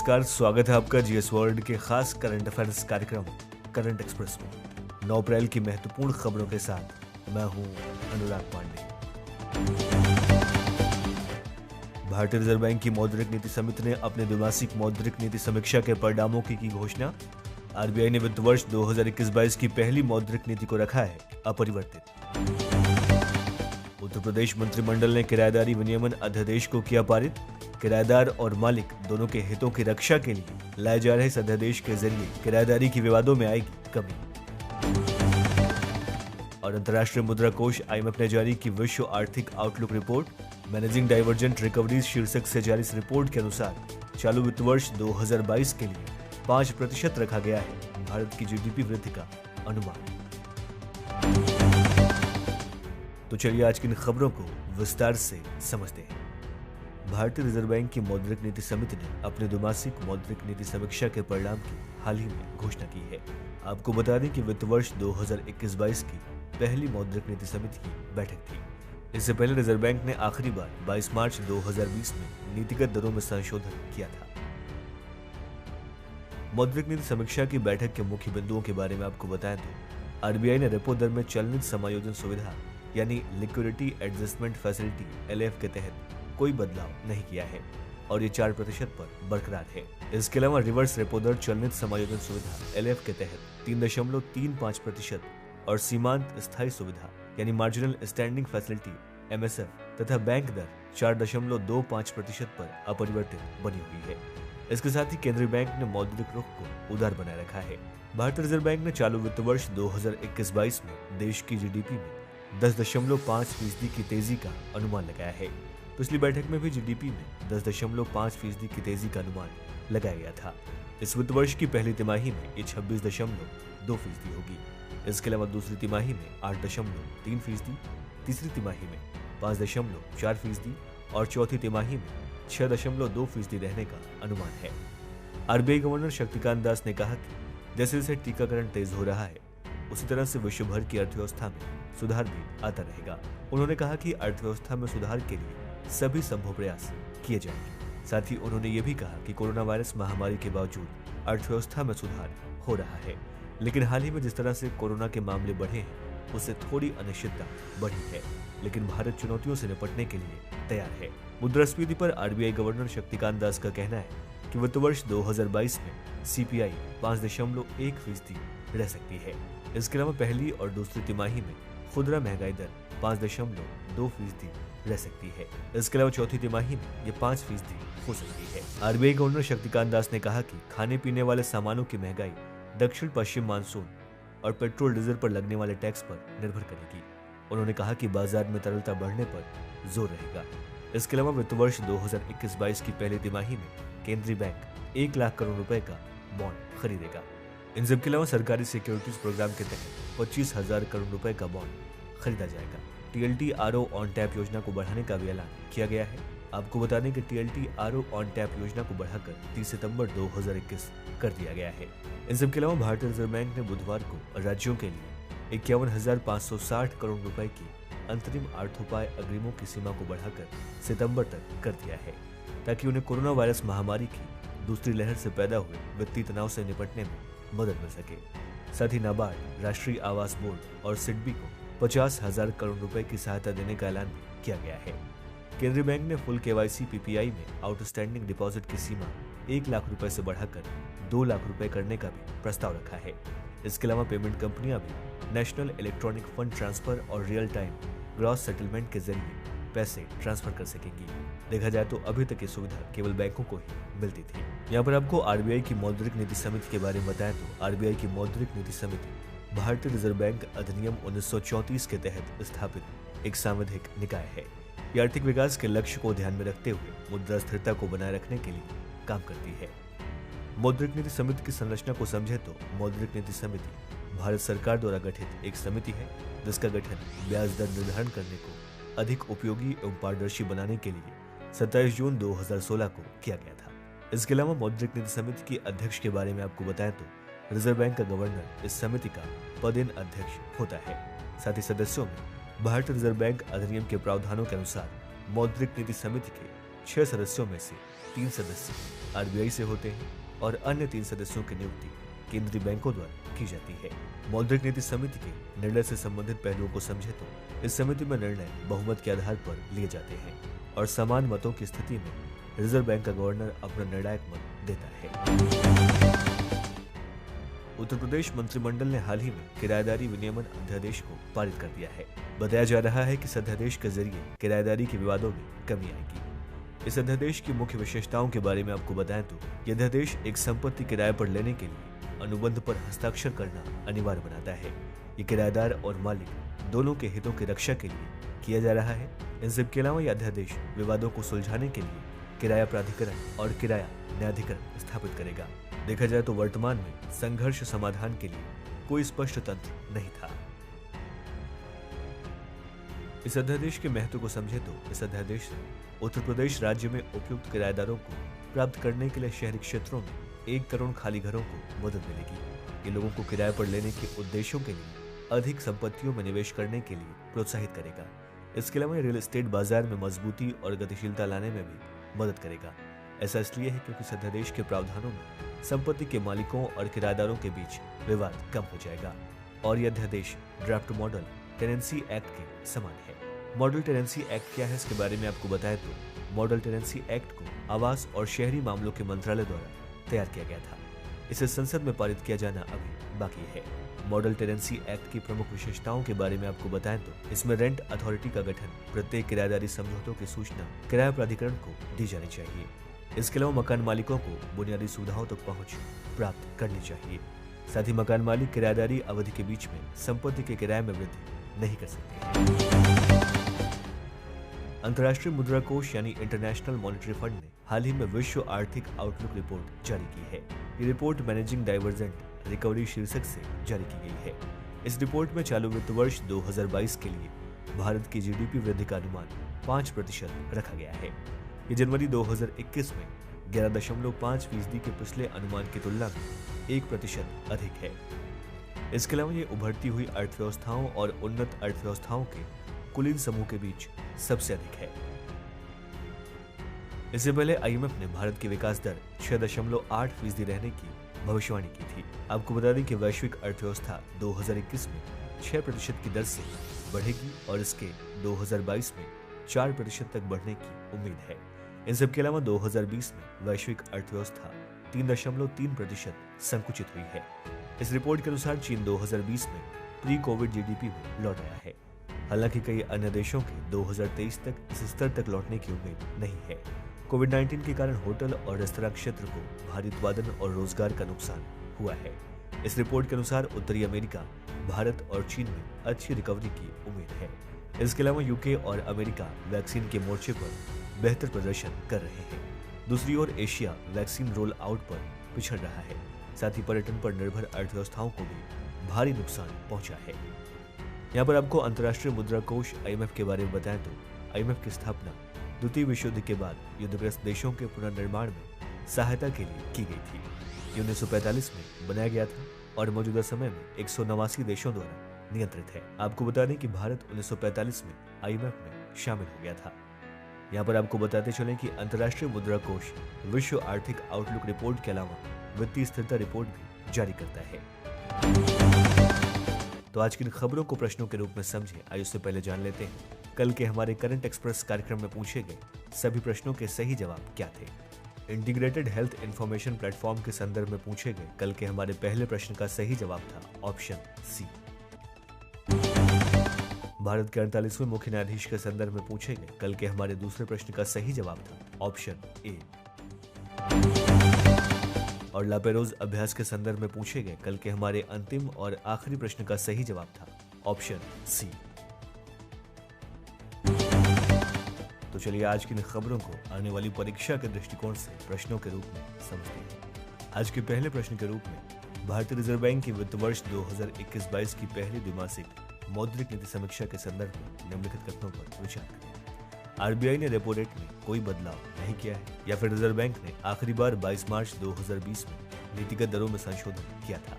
नमस्कार, स्वागत है आपका जीएस वर्ल्ड के खास करंट अफेयर्स कार्यक्रम करंट एक्सप्रेस में 9 अप्रैल की महत्वपूर्ण खबरों के साथ मैं हूं अनुराग पांडे। भारतीय रिजर्व बैंक की मौद्रिक नीति समिति ने अपने द्विमासिक मौद्रिक नीति समीक्षा के परिणामों की घोषणा। आरबीआई ने वित्त वर्ष 2021-22 की पहली मौद्रिक नीति को रखा है अपरिवर्तित। उत्तर प्रदेश मंत्रिमंडल ने किराएदारी विनियमन अध्यादेश को किया पारित। किराएदार और मालिक दोनों के हितों की रक्षा के लिए लाए जा रहे इस अध्यादेश के जरिए किराएदारी के विवादों में आएगी कमी। और अंतर्राष्ट्रीय मुद्रा कोष IMF ने जारी की विश्व आर्थिक outlook report. Managing divergent recoveries शीर्षक से जारी इस रिपोर्ट के अनुसार चालू वित्त वर्ष 2022 के लिए 5% रखा गया है भारत की GDP वृद्धि का अनुमान। तो चलिए आज की इन खबरों को विस्तार से समझते हैं। भारतीय रिजर्व बैंक की मौद्रिक नीति समिति ने अपने द्विमासिक मौद्रिक नीति समीक्षा के परिणाम की हाल ही में घोषणा की है। आपको बता दें कि वित्त वर्ष 2021-22 की पहली मौद्रिक नीति समिति की बैठक थी। इससे पहले रिजर्व बैंक ने आखिरी बार 22 मार्च 2020 में नीतिगत दरों में संशोधन किया था। मौद्रिक नीति समीक्षा की बैठक के मुख्य बिंदुओं के बारे में आपको बताएं तो आरबीआई ने रेपो दर में चलनिधि समायोजन सुविधा यानी लिक्विडिटी एडजस्टमेंट फैसिलिटी LAF के तहत कोई बदलाव नहीं किया है और ये 4% पर बरकरार है। इसके अलावा रिवर्स रेपो दर चलनिधि समायोजन सुविधा LAF के तहत 3.35% और सीमांत स्थायी सुविधा यानी मार्जिनल स्टैंडिंग फैसिलिटी MSF तथा बैंक दर 4.25% पर अपरिवर्तित बनी हुई है। इसके साथ ही केंद्रीय बैंक ने मौद्रिक रुख को उदार बनाए रखा है। भारतीय रिजर्व बैंक ने चालू वित्त वर्ष 2021-22 में देश की GDP में 10.5% की तेजी का अनुमान लगाया है। पिछली बैठक में भी GDP में 10.5% की तेजी का अनुमान लगाया गया था। इस वित्त वर्ष की पहली तिमाही में ये 26.2% होगी। इसके अलावा दूसरी तिमाही में 8.3%, तीसरी तिमाही में 5.4% और चौथी तिमाही में 6.2% रहने का अनुमान है। आरबीआई गवर्नर शक्तिकांत दास ने कहा कि जैसे जैसे टीकाकरण तेज हो रहा है उसी तरह से विश्व भर की अर्थव्यवस्था में सुधार भी आता रहेगा। उन्होंने कहा कि अर्थव्यवस्था में सुधार के लिए सभी संभव प्रयास किए जाएंगे। साथ ही उन्होंने ये भी कहा कि कोरोना वायरस महामारी के बावजूद अर्थव्यवस्था में सुधार हो रहा है, लेकिन हाल ही में जिस तरह से कोरोना के मामले बढ़े हैं उससे थोड़ी अनिश्चितता बढ़ी है, लेकिन भारत चुनौतियों से निपटने के लिए तैयार है। मुद्रास्फीति पर आरबीआई गवर्नर शक्तिकांत दास का कहना है कि वित्त वर्ष 2022 में CPI 5.1% रह सकती है। इसके अलावा पहली और दूसरी तिमाही में खुदरा महंगाई दर 5.2% रह सकती है। इसके अलावा चौथी तिमाही में ये 5% हो सकती है। आरबीआई गवर्नर शक्तिकांत दास ने कहा कि खाने पीने वाले सामानों की महंगाई दक्षिण पश्चिम मानसून और पेट्रोल डीजल पर लगने वाले टैक्स पर निर्भर करेगी। उन्होंने कहा कि बाजार में तरलता बढ़ने पर जोर रहेगा। इसके अलावा वित्त वर्ष 2021-22 की पहली तिमाही में केंद्रीय बैंक 1 लाख करोड़ रुपए का बॉन्ड खरीदेगा। इन सब के अलावा सरकारी सिक्योरिटीज प्रोग्राम के तहत 25,000 करोड़ रुपए का बॉन्ड खरीदा जाएगा। TLTRO ऑन टैप योजना को बढ़ाने का भी ऐलान किया गया है। आपको बता दें कि TLTRO ऑन टैप योजना को बढ़ाकर 30 सितंबर 2021 कर दिया गया है। इन सब के अलावा भारतीय रिजर्व बैंक ने बुधवार को राज्यों के लिए 51,560 करोड़ रुपए की अंतरिम अर्थोपाय अग्रिमों की सीमा को बढ़ाकर सितंबर तक कर दिया है, ताकि उन्हें कोरोना वायरस महामारी की दूसरी लहर से पैदा हुए वित्तीय तनाव से निपटने में मदद मिल सके। साथ ही नाबार्ड, राष्ट्रीय आवास बोर्ड और सिडबी को 50,000 करोड़ रुपए की सहायता देने का ऐलान भी किया गया है। केंद्रीय बैंक ने फुल KYC PPI में आउटस्टैंडिंग डिपॉजिट की सीमा 1 लाख रुपए से बढ़ाकर 2 लाख रुपए करने का भी प्रस्ताव रखा है। इसके अलावा पेमेंट कंपनियां भी नेशनल इलेक्ट्रॉनिक फंड ट्रांसफर और रियल टाइम ग्रॉस सेटलमेंट के जरिए पैसे ट्रांसफर कर सकेंगी। देखा जाए तो अभी तक ये सुविधा केवल बैंकों को ही मिलती थी। यहाँ पर आपको आरबीआई की मौद्रिक नीति समिति के बारे में बताएं तो आरबीआई की मौद्रिक नीति समिति भारतीय रिजर्व बैंक अधिनियम 1934 के तहत स्थापित एक सांविधिक निकाय है। ये आर्थिक विकास के लक्ष्य को ध्यान में रखते हुए मुद्रा स्थिरता को बनाए रखने के लिए काम करती है। मौद्रिक नीति समिति की संरचना को समझे तो मौद्रिक नीति समिति भारत सरकार द्वारा गठित एक समिति है, जिसका गठन ब्याज दर निर्धारण करने को अधिक उपयोगी एवं पारदर्शी बनाने के लिए 27 जून 2016 को किया गया था। इसके अलावा मौद्रिक नीति समिति के अध्यक्ष के बारे में आपको बताएं तो रिजर्व बैंक का गवर्नर इस समिति का पदेन अध्यक्ष होता है। साथ ही सदस्यों में भारतीय रिजर्व बैंक अधिनियम के प्रावधानों के अनुसार मौद्रिक नीति समिति के 6 सदस्यों में से 3 सदस्य आरबीआई से होते हैं और अन्य 3 सदस्यों की नियुक्ति केंद्रीय बैंकों द्वारा की जाती है। मौद्रिक नीति समिति के निर्णय से संबंधित पहलुओं को समझे तो इस समिति में निर्णय बहुमत के आधार पर लिए जाते हैं और समान मतों की स्थिति में रिजर्व बैंक का गवर्नर अपना निर्णायक मत देता है। उत्तर प्रदेश मंत्रिमंडल ने हाल ही में किराएदारी विनियमन अध्यादेश को पारित कर दिया है। बताया जा रहा है कि इस अध्यादेश के जरिए किराएदारी के विवादों में कमी आएगी। इस अध्यादेश की मुख्य विशेषताओं के बारे में आपको बताएं तो यह अध्यादेश एक संपत्ति किराए पर लेने के लिए अनुबंध पर हस्ताक्षर करना अनिवार्य बनाता है। ये किराएदार और मालिक दोनों के हितों की रक्षा के लिए किया जा रहा है। इन सब के अलावा यह अध्यादेश विवादों को सुलझाने के लिए किराया प्राधिकरण और किराया न्यायाधिकरण स्थापित करेगा। देखा जाए तो वर्तमान में संघर्ष समाधान के लिए कोई स्पष्ट तंत्र नहीं था। इस अध्यादेश के महत्व को समझे तो इस अध्यादेश से उत्तर प्रदेश राज्य में उपयुक्त किराएदारों को प्राप्त करने के लिए शहरी क्षेत्रों में 1 करोड़ खाली घरों को मदद मिलेगी। ये लोगों को किराए पर लेने के उद्देश्यों के लिए अधिक संपत्तियों में निवेश करने के लिए प्रोत्साहित करेगा। इसके अलावा रियल एस्टेट बाजार में मजबूती और गतिशीलता लाने में भी मदद करेगा। ऐसा इसलिए है क्योंकि इस अध्यादेश के प्रावधानों में संपत्ति के मालिकों और किराएदारों के बीच विवाद कम हो जाएगा और यह अध्यादेश ड्राफ्ट मॉडल टेनेंसी एक्ट के समान है। मॉडल टेनेंसी एक्ट क्या है, इसके बारे में आपको बताएं तो मॉडल टेनेंसी एक्ट को आवास और शहरी मामलों के मंत्रालय द्वारा तैयार किया गया था। इसे संसद में पारित किया जाना अभी बाकी है। मॉडल टेनेंसी एक्ट की प्रमुख विशेषताओं के बारे में आपको बताएं तो इसमें रेंट अथॉरिटी का गठन, प्रत्येक किराएदारी समझौतों की सूचना किराया प्राधिकरण को दी जानी चाहिए। इसके अलावा मकान मालिकों को बुनियादी सुविधाओं तक पहुंच प्राप्त करनी चाहिए। साथ ही मकान मालिक किराएदारी अवधि के बीच में संपत्ति के किराए में वृद्धि नहीं कर सकते। अंतर्राष्ट्रीय मुद्रा कोष यानी इंटरनेशनल मॉनेटरी फंड ने हाल ही में विश्व आर्थिक आउटलुक रिपोर्ट जारी की है। ये रिपोर्ट मैनेजिंग डाइवर्जेंट रिकवरी शीर्षक से जारी की गई है। इस रिपोर्ट में चालू वित्त वर्ष 2022 के लिए भारत की जीडीपी वृद्धि का अनुमान 5% रखा गया है। ये जनवरी 2021 में 11.5% के पिछले अनुमान की तुलना में 1% अधिक है। इसके अलावा ये उभरती हुई अर्थव्यवस्थाओं और उन्नत अर्थव्यवस्थाओं के कुलीन समूह के बीच सबसे अधिक है। इससे पहले आईएमएफ ने भारत की विकास दर 6.8% रहने की भविष्यवाणी की थी। आपको बता दें कि वैश्विक अर्थव्यवस्था 2021 में 6% की दर से बढ़ेगी और इसके 2022 में 4% तक बढ़ने की उम्मीद है। इन सब के अलावा 2020 में वैश्विक अर्थव्यवस्था 3.3% संकुचित हुई है। इस रिपोर्ट के अनुसार चीन 2020 में प्री कोविड जीडीपी में लौट आया है। हालांकि कई अन्य देशों के 2023 तक इस स्तर तक लौटने की उम्मीद नहीं है। कोविड-19 के कारण होटल और रेस्तरां क्षेत्र को भारी उत्पादन और रोजगार का नुकसान हुआ है। इस रिपोर्ट के अनुसार उत्तरी अमेरिका, भारत और चीन में अच्छी रिकवरी की उम्मीद है। इसके अलावा यूके और अमेरिका वैक्सीन के मोर्चे पर बेहतर प्रदर्शन कर रहे हैं। दूसरी ओर एशिया वैक्सीन रोल आउट पर पिछड़ रहा है। साथ ही पर्यटन पर निर्भर अर्थव्यवस्थाओं को भी भारी नुकसान पहुंचा है। यहाँ पर आपको अंतर्राष्ट्रीय मुद्रा कोष आईएमएफ के बारे में बताएं तो आईएमएफ की स्थापना द्वितीय विश्व युद्ध के बाद युद्धग्रस्त देशों के पुनर्निर्माण में सहायता के लिए की गई थी। ये 1945 में बनाया गया था और मौजूदा समय में 189 देशों द्वारा नियंत्रित है। आपको बता दें कि भारत 1945 में आईएमएफ में शामिल हो गया था। यहाँ पर आपको बताते चलें कि अंतर्राष्ट्रीय मुद्रा कोष विश्व आर्थिक आउटलुक रिपोर्ट के अलावा वित्तीय स्थिरता रिपोर्ट भी जारी करता है। तो आज की इन खबरों को प्रश्नों के रूप में समझें। आइए उससे पहले जान लेते हैं कल के हमारे करंट एक्सप्रेस कार्यक्रम में पूछे गए सभी प्रश्नों के सही जवाब क्या थे। इंटीग्रेटेड हेल्थ इंफॉर्मेशन प्लेटफॉर्म के संदर्भ में पूछे गए कल के हमारे पहले प्रश्न का सही जवाब था ऑप्शन सी। भारत के 48वें मुख्य न्यायाधीश के संदर्भ में पूछे गए कल के हमारे दूसरे प्रश्न का सही जवाब था ऑप्शन ए। और लापेरोज अभ्यास के संदर्भ में पूछे गए कल के हमारे अंतिम और आखिरी प्रश्न का सही जवाब था ऑप्शन सी। तो चलिए आज की इन खबरों को आने वाली परीक्षा के दृष्टिकोण से प्रश्नों के रूप में समझते हैं। आज के पहले प्रश्न के रूप में भारतीय रिजर्व बैंक की वित्त वर्ष 2021-22 की पहली द्विमासिक मौद्रिक नीति समीक्षा के संदर्भ में निम्नलिखित कथनों पर विचार करें। आरबीआई ने रेपो रेट में कोई बदलाव नहीं किया है, या फिर रिजर्व बैंक ने आखिरी बार 22 मार्च 2020 में नीतिगत दरों में संशोधन किया था।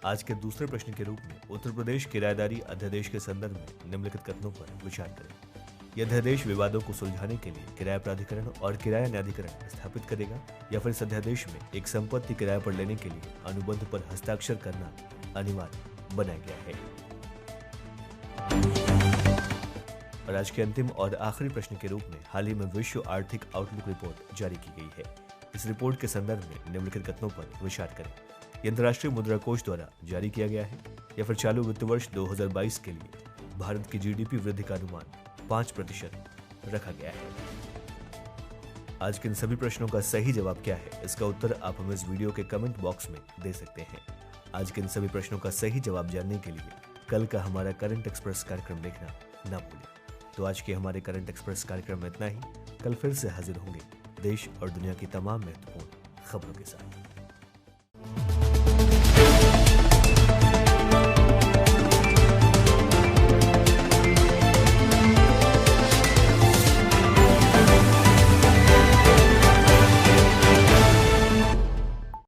आज के दूसरे प्रश्न के रूप में उत्तर प्रदेश किराएदारी अध्यादेश के संदर्भ में निम्नलिखित कथनों पर विचार करें। यह अध्यादेश विवादों को सुलझाने के लिए किराया प्राधिकरण और किराया न्यायाधिकरण स्थापित करेगा या फिर इस अध्यादेश में एक संपत्ति किराए पर लेने के लिए अनुबंध पर हस्ताक्षर करना अनिवार्य बनाया गया है। और आज के अंतिम और आखिरी प्रश्न के रूप में हाल ही में विश्व आर्थिक आउटलुक रिपोर्ट जारी की गई है। इस रिपोर्ट के संदर्भ में निम्नलिखित कथनों पर विचार करें। यह अंतर्राष्ट्रीय मुद्रा कोष द्वारा जारी किया गया है या फिर चालू वित्त वर्ष 2022 के लिए भारत की जीडीपी वृद्धि का अनुमान 5% रखा गया है। आज के इन सभी प्रश्नों का सही जवाब क्या है, इसका उत्तर आप हमें इस वीडियो के कमेंट बॉक्स में दे सकते हैं। आज के इन सभी प्रश्नों का सही जवाब जानने के लिए कल का हमारा करंट एक्सप्रेस कार्यक्रम देखना ना भूलें। तो आज के हमारे करंट एक्सप्रेस कार्यक्रम में इतना ही। कल फिर से हाजिर होंगे देश और दुनिया की तमाम महत्वपूर्ण खबरों के साथ।